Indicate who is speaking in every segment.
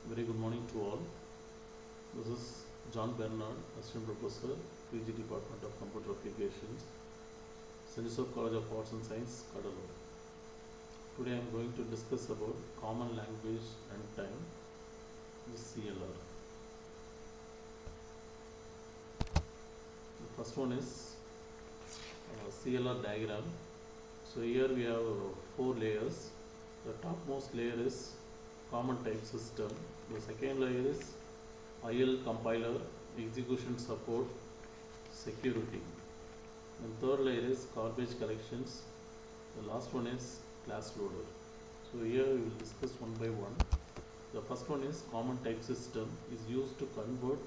Speaker 1: Very good morning to all. This is John Bernard, Assistant Professor, PG Department of Computer Applications, St. Joseph College of Arts and Science, Cuddalore. Today I am going to discuss about Common Language and Time, the CLR. The first one is CLR diagram. So here we have four layers. The topmost layer is Common Type System. The second layer is IL compiler, execution support, security. And third layer is garbage collections. The last one is class loader. So here we will discuss one by one. The first one is common type system is used to convert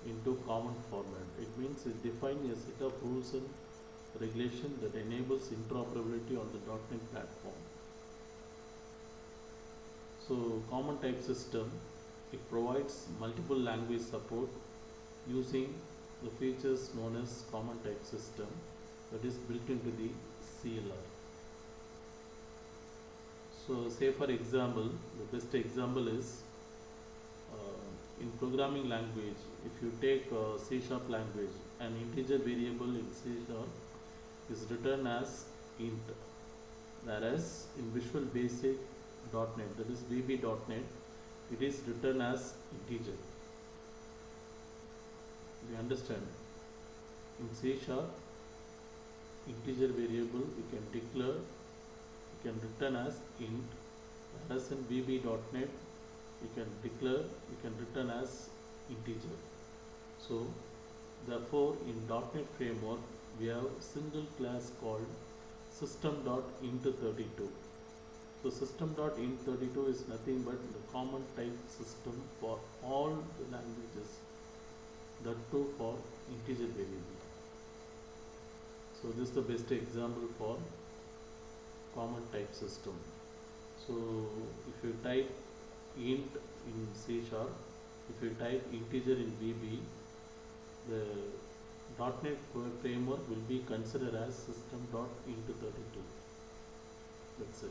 Speaker 1: into common format. It means it defines a set of rules and regulation that enables interoperability on the .NET platform. So common type system, it provides multiple language support using the features known as common type system that is built into the CLR. So say for example, the best example is in programming language, if you take C# language, an integer variable in C# is written as int, whereas in Visual Basic .NET, that is VB.NET, it is written as integer. Do you understand? In C#, integer variable you can declare, you can return as int, whereas in VB.NET you can declare, you can return as integer. So therefore in .NET framework we have single class called system.int32. So system.int32 is nothing but the common type system for all the languages, that too for integer variable. So this is the best example for common type system. So if you type int in C#, if you type integer in VB, the .NET framework will be considered as system.int32. That's it.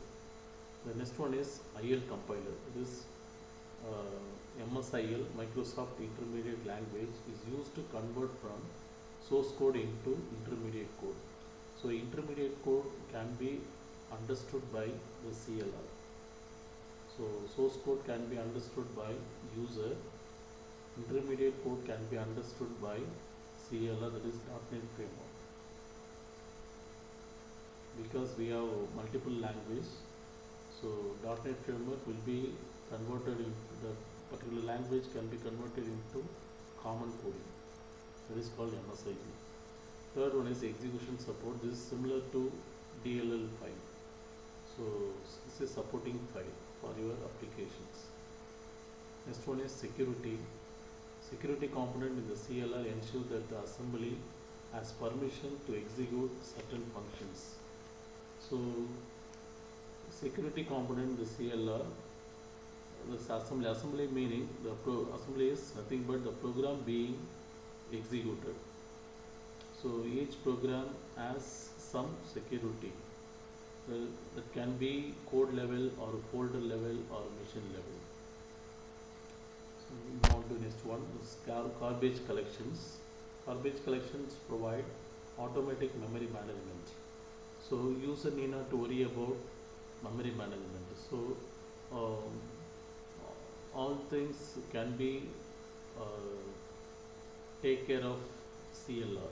Speaker 1: The next one is IL compiler. This MSIL, Microsoft Intermediate Language, is used to convert from source code into intermediate code. So intermediate code can be understood by the CLR. So source code can be understood by user. Intermediate code can be understood by CLR, that is .NET framework. Because we have multiple languages, so .NET framework will be converted into the particular language can be converted into common coding. That is called MSIL. Third one is execution support. This is similar to DLL file. So this is supporting file for your applications. Next one is security. Security component in the CLR ensure that the assembly has permission to execute certain functions. So security component in the CLR, this assembly meaning the assembly is nothing but the program being executed. So each program has some security that can be code level or folder level or machine level. So now to next one is garbage collections. Garbage collections provide automatic memory management. So user need not to worry about memory management. So all things can be take care of CLR.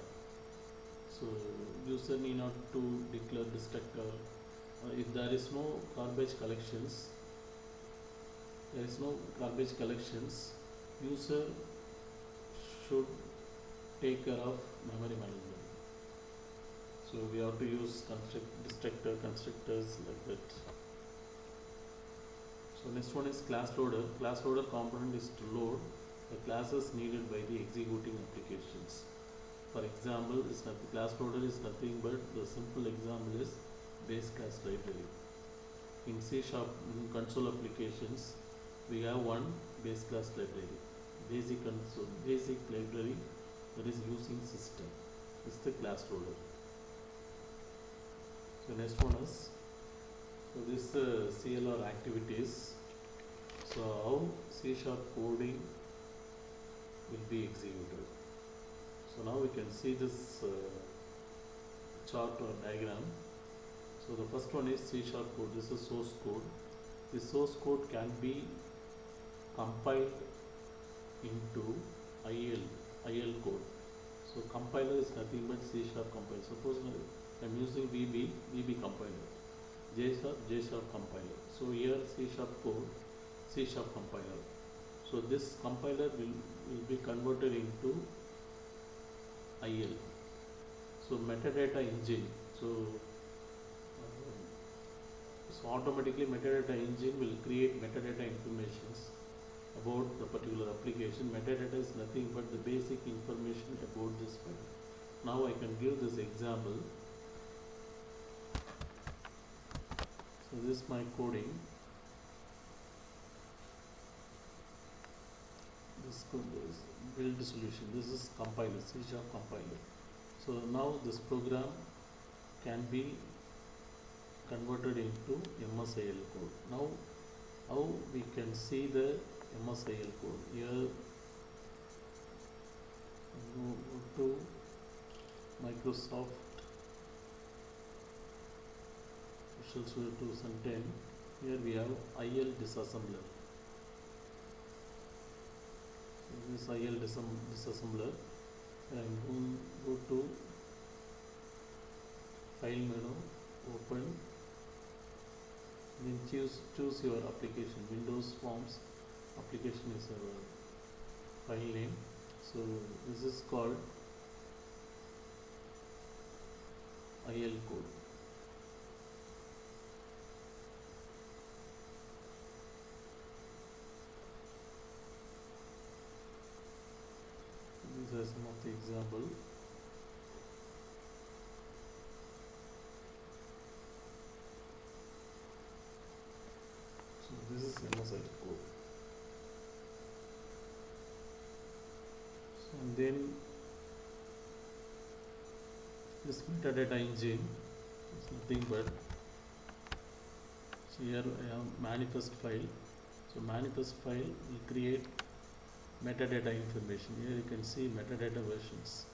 Speaker 1: So user need not to declare destructor. If there is no garbage collections, user should take care of memory management. So we have to use constructors like that. So next one is class loader. Class loader component is to load the classes needed by the executing applications. For example, class loader is nothing but the simple example is base class library. In C# console applications, we have one base class library, basic library that is using system. This is the class loader. So next one is, so this CLR activities. So how C sharp coding will be executed. So now we can see this chart or diagram. So the first one is C sharp code. This is source code. This source code can be compiled into IL code. So compiler is nothing but C sharp compiler. Suppose I am using VB compiler, J sharp compiler. So here C sharp code, C sharp compiler. So this compiler will be converted into IL. So metadata engine. So automatically metadata engine will create metadata informations about the particular application. Metadata is nothing but the basic information about this file. Now I can give this example. So this is my coding. This is build solution. This is compiler, C sharp compiler. So now this program can be converted into MSIL code. Now how we can see the MSIL code? Here go to Microsoft Visual Studio 2010. Here we have IL disassembler. This IL disassembler. And go to file menu, open, then choose your application. Windows Forms application is our file name. So this is called IL code. These are some of the example. So this is MSIL code. So and then this metadata engine is nothing but, so here I have manifest file. So manifest file will create metadata information. Here you can see metadata versions.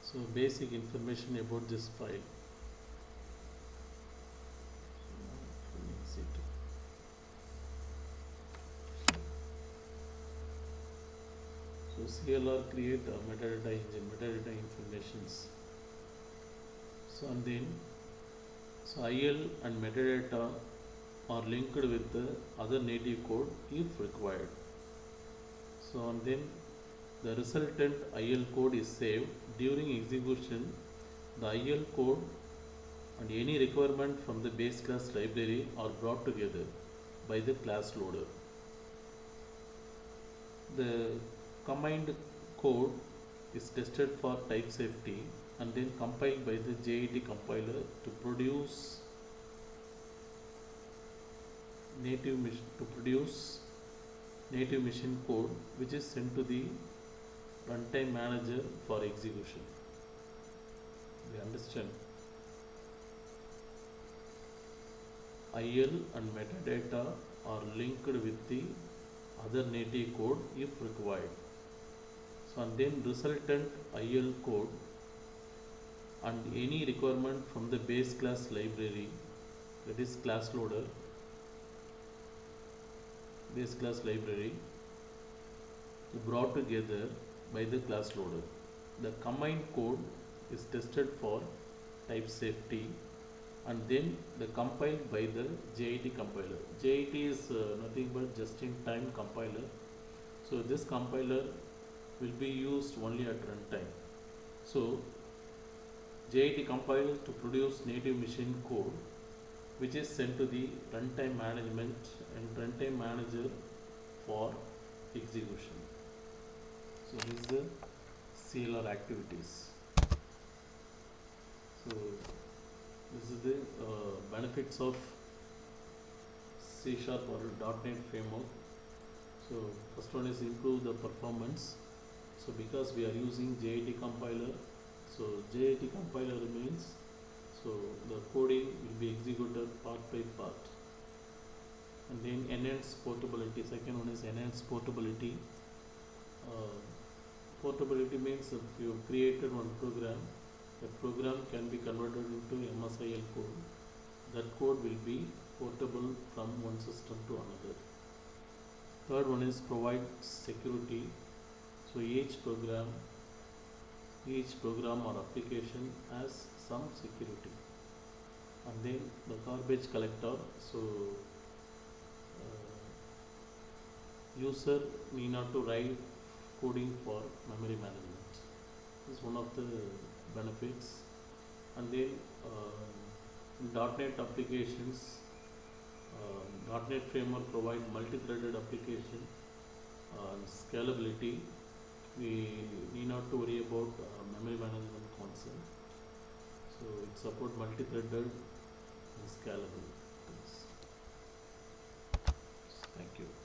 Speaker 1: So basic information about this file. So CLR create a metadata engine, metadata informations. So and then IL and metadata are linked with the other native code if required. So and then the resultant IL code is saved. During execution, the IL code and any requirement from the base class library are brought together by the class loader. The combined code is tested for type safety and then compiled by the JIT compiler to produce native machine code, which is sent to the runtime manager for execution. We understand? IL and metadata are linked with the other native code if required. So and then resultant IL code and any requirement from the base class library, that is class loader, base class library, brought together by the class loader. The combined code is tested for type safety and then the compiled by the JIT compiler. JIT is nothing but just-in-time compiler. So this compiler will be used only at runtime. So JIT compiler to produce native machine code, which is sent to the runtime management and runtime manager for execution. So this is the CLR activities. So this is the benefits of C# or .NET framework. So first one is improve the performance. So because we are using JIT compiler, so JIT compiler means, so the coding will be executed part by part. And then enhanced portability. Second one is enhanced portability. Uh, Portability means if you created one program, the program can be converted into MSIL code. That code will be portable from one system to another. Third one is provide security. So each program or application has some security. And then the garbage collector. So user need not to write coding for memory management. This is one of the benefits. And then .NET applications, .NET framework provide multi-threaded application scalability. We need not to worry about memory management concept. So it supports multi-threaded and scalable things. Thank you.